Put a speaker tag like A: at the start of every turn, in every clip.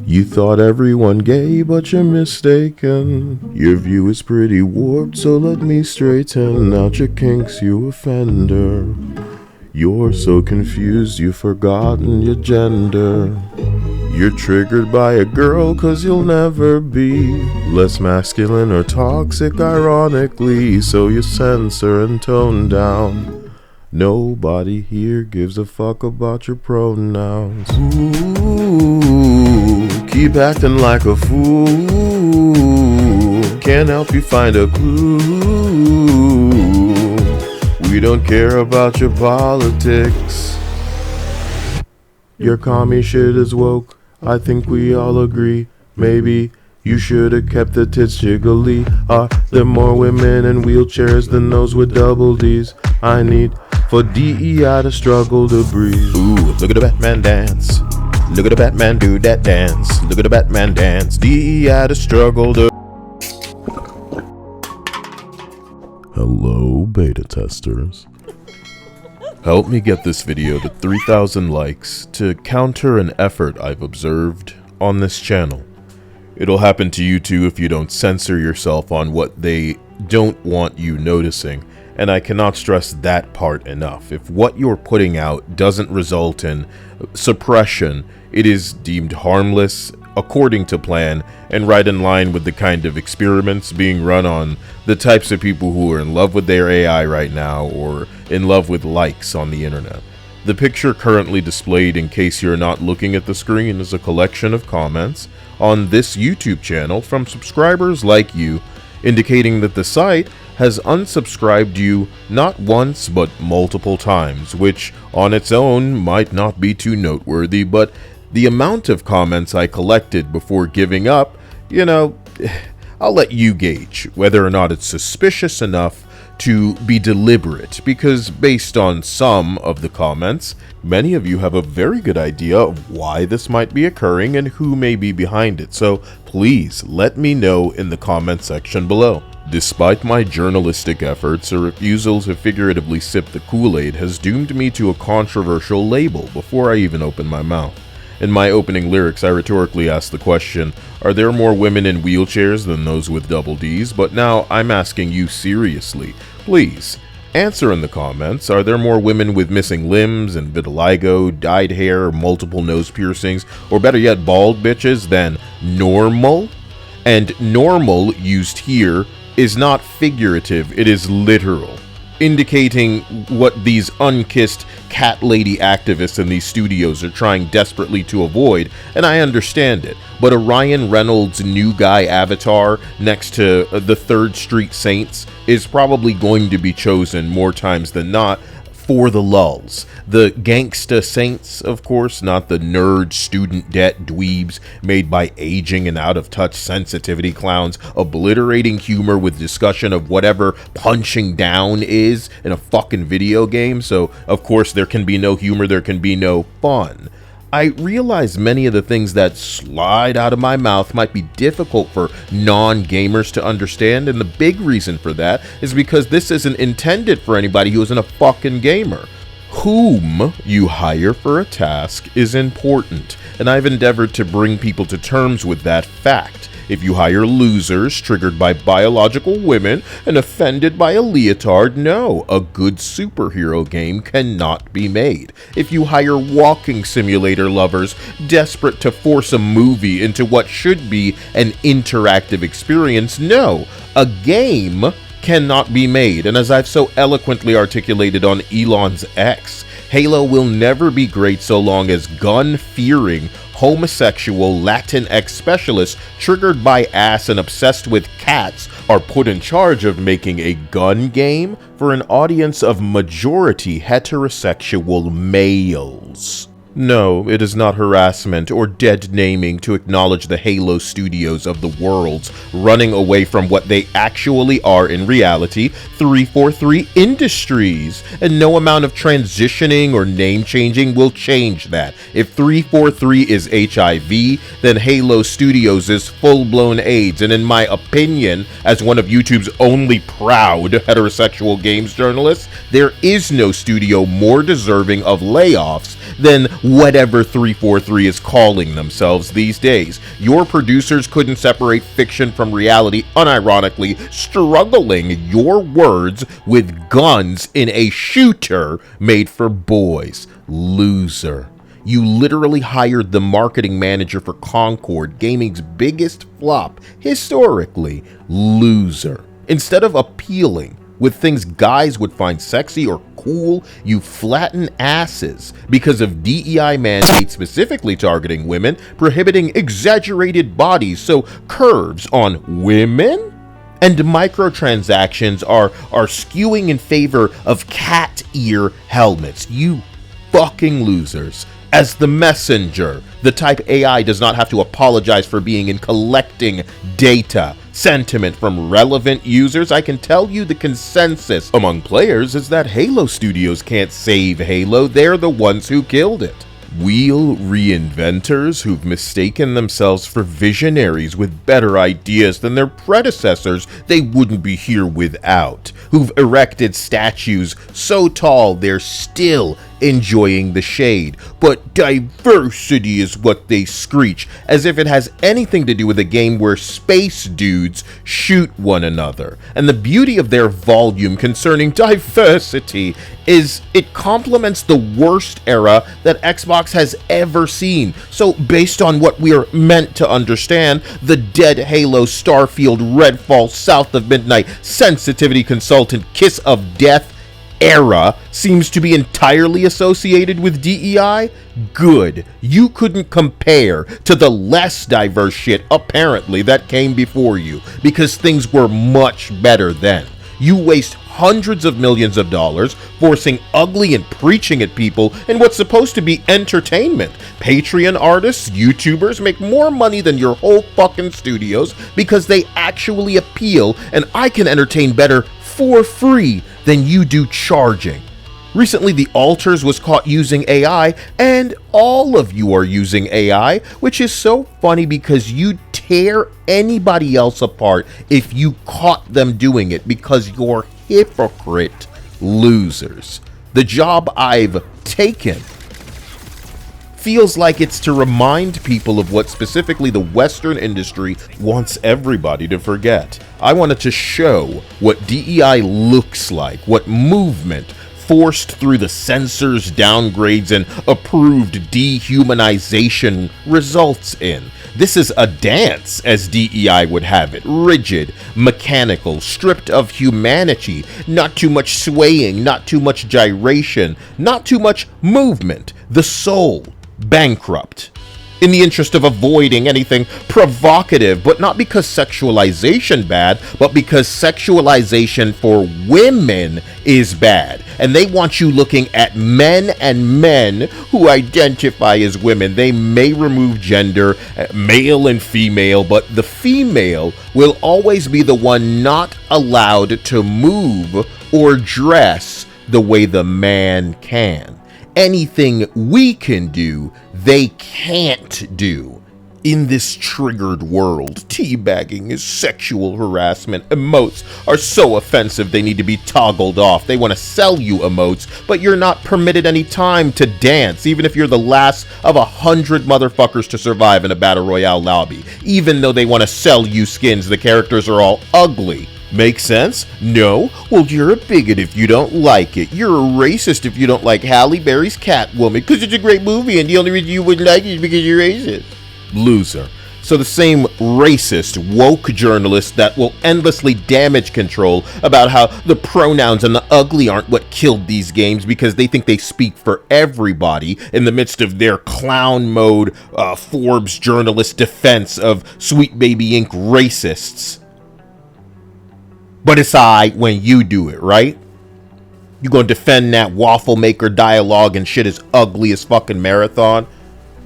A: You thought everyone gay, but you're mistaken. Your view is pretty warped, so let me straighten out your kinks, you offender. You're so confused, you've forgotten your gender. You're triggered by a girl, cause you'll never be less masculine or toxic, ironically, so you censor and tone down. Nobody here gives a fuck about your pronouns. Ooh, keep acting like a fool. Can't help you find a clue. We don't care about your politics. Your commie shit is woke, I think we all agree. Maybe you should have kept the tits jiggly. Are there more women in wheelchairs than those with double D's? I need for DEI to struggle to breathe. Ooh, look at the Batman dance. Look at the Batman do that dance. Look at the Batman dance. DEI to struggle to... Hello, beta testers. Help me get this video to 3,000 likes to counter an effort I've observed on this channel. It'll happen to you too if you don't censor yourself on what they don't want you noticing. And I cannot stress that part enough. If what you're putting out doesn't result in suppression, it is deemed harmless, according to plan, and right in line with the kind of experiments being run on the types of people who are in love with their AI right now or in love with likes on the internet. The picture currently displayed, in case you're not looking at the screen, is a collection of comments on this YouTube channel from subscribers like you, indicating that the site has unsubscribed you not once but multiple times, which on its own might not be too noteworthy, but the amount of comments I collected before giving up, I'll let you gauge whether or not it's suspicious enough to be deliberate, because based on some of the comments, many of you have a very good idea of why this might be occurring and who may be behind it, so please let me know in the comment section below. Despite my journalistic efforts, a refusal to figuratively sip the Kool-Aid has doomed me to a controversial label before I even open my mouth. In my opening lyrics, I rhetorically asked the question, are there more women in wheelchairs than those with double Ds? But now I'm asking you seriously. Please, answer in the comments, are there more women with missing limbs and vitiligo, dyed hair, multiple nose piercings, or better yet, bald bitches than normal? And normal used here is not figurative, it is literal, indicating what these unkissed cat lady activists in these studios are trying desperately to avoid, and I understand it. But a Ryan Reynolds new guy avatar next to the 3rd Street Saints is probably going to be chosen more times than not for the lulz. The gangsta saints, of course, not the nerd student debt dweebs made by aging and out-of-touch sensitivity clowns, obliterating humor with discussion of whatever punching down is in a fucking video game. So, of course, there can be no humor, there can be no fun. I realize many of the things that slide out of my mouth might be difficult for non-gamers to understand, and the big reason for that is because this isn't intended for anybody who isn't a fucking gamer. Whom you hire for a task is important, and I've endeavored to bring people to terms with that fact. If you hire losers triggered by biological women and offended by a leotard, no, a good superhero game cannot be made. If you hire walking simulator lovers desperate to force a movie into what should be an interactive experience, no, a game cannot be made. And as I've so eloquently articulated on Elon's X, Halo will never be great so long as gun-fearing, homosexual Latinx specialists triggered by ass and obsessed with cats are put in charge of making a gun game for an audience of majority heterosexual males. No, it is not harassment or dead naming to acknowledge the Halo studios of the worlds running away from what they actually are in reality, 343 Industries, and no amount of transitioning or name changing will change that. If 343 is HIV, then Halo Studios is full-blown AIDS, and in my opinion, as one of YouTube's only proud heterosexual games journalists, there is no studio more deserving of layoffs than whatever 343 is calling themselves these days. Your producers couldn't separate fiction from reality, unironically struggling your words with guns in a shooter made for boys. Loser. You literally hired the marketing manager for Concord, gaming's biggest flop historically. Loser. Instead of appealing with things guys would find sexy or cool, you flatten asses because of DEI mandates specifically targeting women, prohibiting exaggerated bodies, so curves on women? And microtransactions are skewing in favor of cat ear helmets. You fucking losers. As the messenger, the type AI does not have to apologize for being and collecting data, sentiment from relevant users. I can tell you the consensus among players is that Halo Studios can't save Halo. They're the ones who killed it. Wheel reinventors who've mistaken themselves for visionaries with better ideas than their predecessors they wouldn't be here without, who've erected statues so tall they're still enjoying the shade, but diversity is what they screech, as if it has anything to do with a game where space dudes shoot one another. And the beauty of their volume concerning diversity is it complements the worst era that Xbox has ever seen. So based on what we're meant to understand, the dead Halo, Starfield, Redfall, South of Midnight, Sensitivity Consultant, Kiss of Death era seems to be entirely associated with DEI? Good. You couldn't compare to the less diverse shit, apparently, that came before you, because things were much better then. You waste hundreds of millions of dollars forcing ugly and preaching at people in what's supposed to be entertainment. Patreon artists, YouTubers make more money than your whole fucking studios because they actually appeal, and I can entertain better for free than you do charging. Recently, The Alters was caught using AI, and all of you are using AI, which is so funny because you'd tear anybody else apart if you caught them doing it because you're hypocrite losers. The job I've taken feels like it's to remind people of what specifically the Western industry wants everybody to forget. I wanted to show what DEI looks like, what movement forced through the censors, downgrades, and approved dehumanization results in. This is a dance, as DEI would have it. Rigid, mechanical, stripped of humanity, not too much swaying, not too much gyration, not too much movement. The soul bankrupt. In the interest of avoiding anything provocative, but not because sexualization bad, but because sexualization for women is bad. And they want you looking at men and men who identify as women. They may remove gender, male and female, but the female will always be the one not allowed to move or dress the way the man can. Anything we can do, they can't do. In this triggered world, teabagging is sexual harassment. Emotes are so offensive they need to be toggled off. They want to sell you emotes, but you're not permitted any time to dance, even if you're the last of 100 motherfuckers to survive in a battle royale lobby. Even though they want to sell you skins, the characters are all ugly. Make sense? No? Well, you're a bigot if you don't like it. You're a racist if you don't like Halle Berry's Catwoman, because it's a great movie and the only reason you wouldn't like it is because you're racist. Loser. So the same racist, woke journalists that will endlessly damage control about how the pronouns and the ugly aren't what killed these games because they think they speak for everybody in the midst of their clown mode Forbes journalist defense of Sweet Baby Inc. racists. But it's alright when you do it, right? You gonna defend that waffle maker dialogue and shit as ugly as fucking Marathon?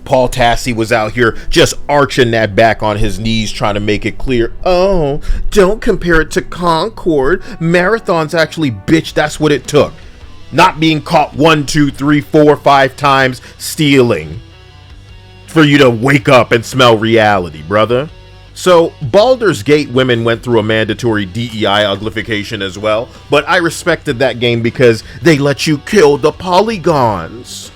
A: Paul Tassi was out here just arching that back on his knees trying to make it clear. Oh, don't compare it to Concord. Marathon's actually, bitch, that's what it took. Not being caught 1, 2, 3, 4, 5 times stealing for you to wake up and smell reality, brother. So, Baldur's Gate women went through a mandatory DEI uglification as well, but I respected that game because they let you kill the polygons.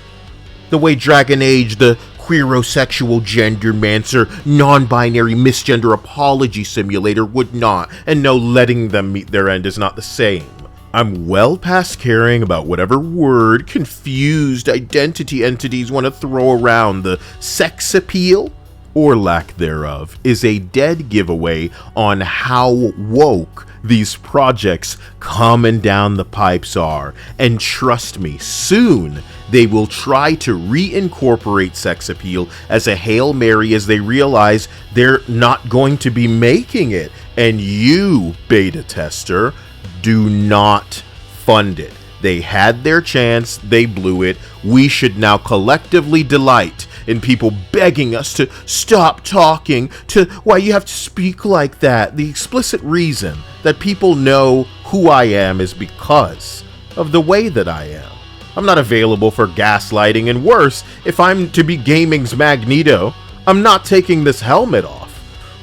B: The way Dragon Age, the queerosexual gendermancer, non-binary misgender apology simulator would not, and no, letting them meet their end is not the same. I'm well past caring about whatever word confused identity entities want to throw around. The sex appeal, or lack thereof, is a dead giveaway on how woke these projects coming down the pipes are. And trust me, soon they will try to reincorporate sex appeal as a Hail Mary as they realize they're not going to be making it. And you, beta tester, do not fund it. They had their chance, they blew it. We should now collectively delight in people begging us to stop talking, to why you have to speak like that. The explicit reason that people know who I am is because of the way that I am. I'm not available for gaslighting, and worse, if I'm to be gaming's Magneto, I'm not taking this helmet off.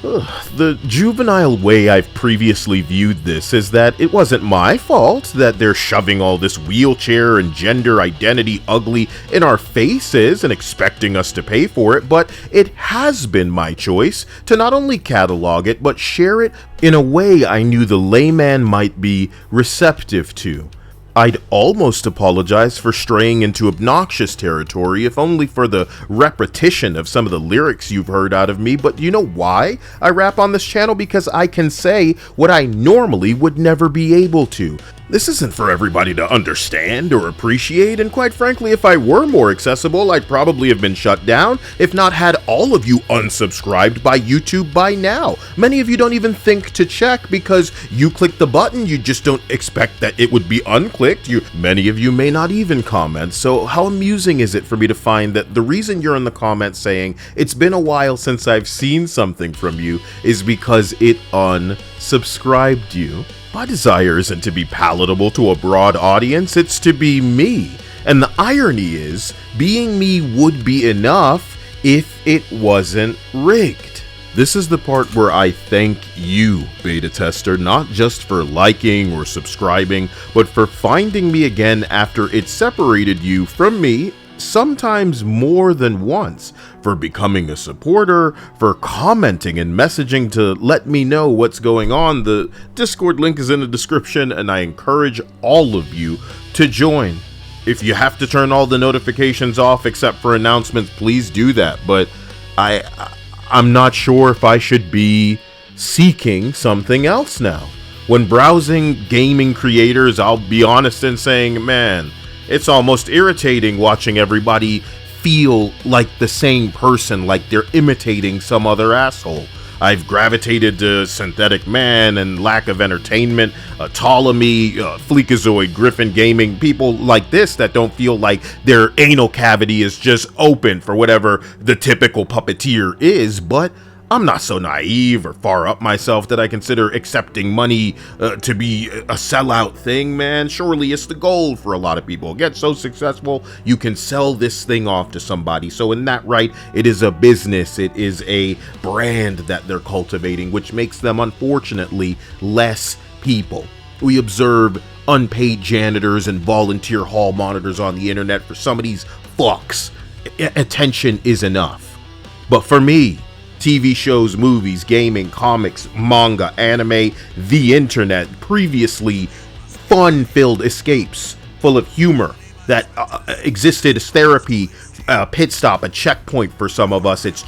B: The juvenile way I've previously viewed this is that it wasn't my fault that they're shoving all this wheelchair and gender identity ugly in our faces and expecting us to pay for it, but it has been my choice to not only catalog it, but share it in a way I knew the layman might be receptive to. I'd almost apologize for straying into obnoxious territory, if only for the repetition of some of the lyrics you've heard out of me, but you know why I rap on this channel? Because I can say what I normally would never be able to. This isn't for everybody to understand or appreciate, and quite frankly, if I were more accessible, I'd probably have been shut down, if not had all of you unsubscribed by YouTube by now. Many of you don't even think to check because you click the button, you just don't expect that it would be unclicked. Many of you may not even comment, so how amusing is it for me to find that the reason you're in the comments saying it's been a while since I've seen something from you is because it unsubscribed you. My desire isn't to be palatable to a broad audience, it's to be me. And the irony is, being me would be enough if it wasn't rigged. This is the part where I thank you, beta tester, not just for liking or subscribing, but for finding me again after it separated you from me, sometimes more than once, for becoming a supporter, for commenting and messaging to let me know what's going on. The Discord link is in the description, and I encourage all of you to join. If you have to turn all the notifications off except for announcements, please do that, but I'm not sure if I should be seeking something else now. When browsing gaming creators, I'll be honest in saying, man, it's almost irritating watching everybody feel like the same person, like they're imitating some other asshole. I've gravitated to Synthetic Man and Lack of Entertainment, Ptolemy, Fleekazoid, Griffin Gaming, people like this that don't feel like their anal cavity is just open for whatever the typical puppeteer is, but I'm not so naive or far up myself that I consider accepting money to be a sellout thing, man. Surely it's the goal for a lot of people. Get so successful, you can sell this thing off to somebody. So in that right, it is a business. It is a brand that they're cultivating, which makes them, unfortunately, less people. We observe unpaid janitors and volunteer hall monitors on the internet. For some of these fucks, attention is enough. But for me, TV shows, movies, gaming, comics, manga, anime, the internet, previously fun-filled escapes full of humor that existed as therapy, a pit stop, a checkpoint for some of us. It's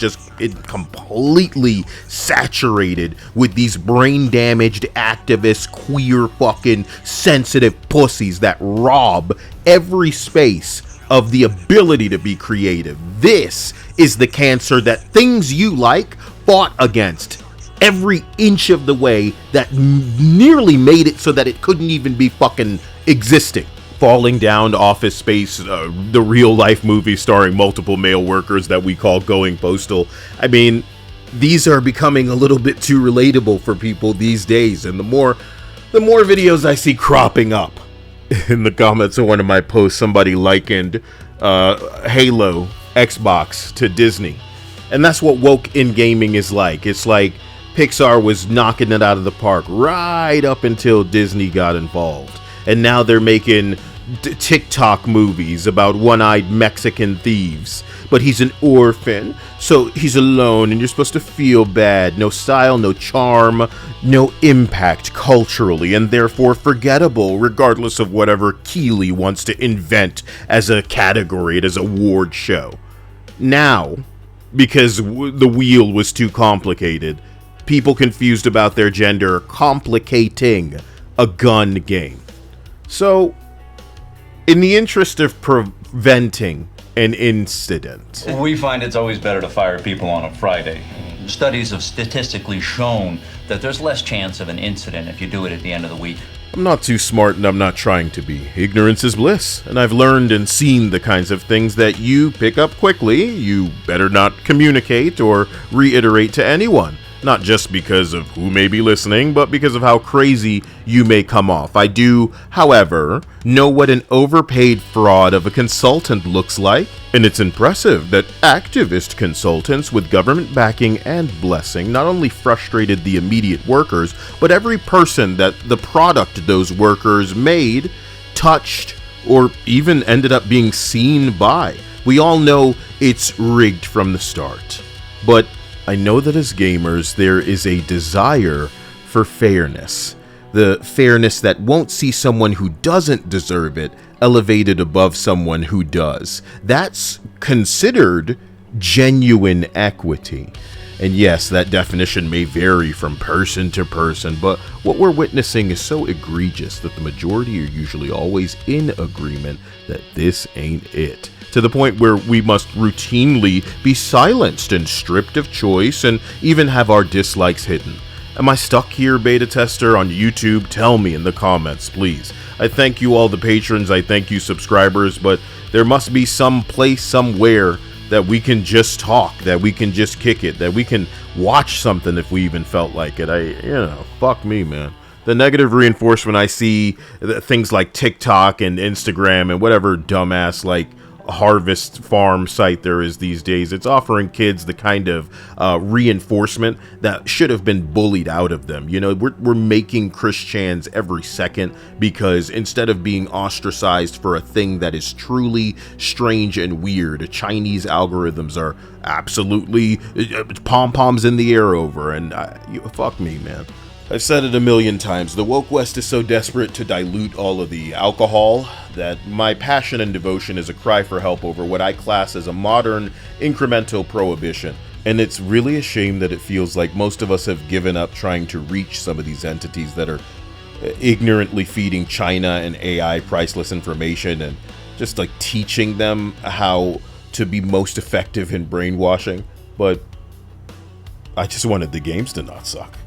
B: completely saturated with these brain-damaged activists, queer fucking sensitive pussies that rob every space of the ability to be creative. This is the cancer that things you like fought against every inch of the way, that nearly made it so that it couldn't even be fucking existing. Falling Down, Office Space, the real life movie starring multiple male workers that we call Going Postal. I mean, these are becoming a little bit too relatable for people these days, and the more videos I see cropping up in the comments of one of my posts, somebody likened Halo Xbox to Disney, and that's what woke in gaming is like. It's like Pixar was knocking it out of the park right up until Disney got involved, and now they're making TikTok movies about one-eyed Mexican thieves. But he's an orphan, so he's alone, and you're supposed to feel bad. No style, no charm, no impact culturally, and therefore forgettable, regardless of whatever Keeley wants to invent as a category, as a award show. Now, because the wheel was too complicated, people confused about their gender complicating a gun game. So, in the interest of preventing an incident,
C: we find it's always better to fire people on a Friday. Studies have statistically shown that there's less chance of an incident if you do it at the end of the week.
B: I'm not too smart and I'm not trying to be. Ignorance is bliss, and I've learned and seen the kinds of things that you pick up quickly. You better not communicate or reiterate to anyone. Not just because of who may be listening, but because of how crazy you may come off. I do, however, know what an overpaid fraud of a consultant looks like, and it's impressive that activist consultants with government backing and blessing not only frustrated the immediate workers, but every person that the product those workers made, touched, or even ended up being seen by. We all know it's rigged from the start. But I know that as gamers, there is a desire for fairness. The fairness that won't see someone who doesn't deserve it elevated above someone who does. That's considered genuine equity. And yes, that definition may vary from person to person, but what we're witnessing is so egregious that the majority are usually always in agreement that this ain't it. To the point where we must routinely be silenced and stripped of choice and even have our dislikes hidden. Am I stuck here, beta tester, on YouTube? Tell me in the comments, please. I thank you all the patrons, I thank you subscribers, but there must be some place somewhere that we can just talk, that we can just kick it, that we can watch something if we even felt like it. Fuck me, man. The negative reinforcement I see, things like TikTok and Instagram and whatever dumbass like harvest farm site there is these days, it's offering kids the kind of reinforcement that should have been bullied out of them. We're making Christians every second because instead of being ostracized for a thing that is truly strange and weird, Chinese algorithms are absolutely pom-poms in the air over, and fuck me, man. I've said it a million times, the woke West is so desperate to dilute all of the alcohol that my passion and devotion is a cry for help over what I class as a modern, incremental prohibition. And it's really a shame that it feels like most of us have given up trying to reach some of these entities that are ignorantly feeding China and AI priceless information and just like teaching them how to be most effective in brainwashing. But I just wanted the games to not suck.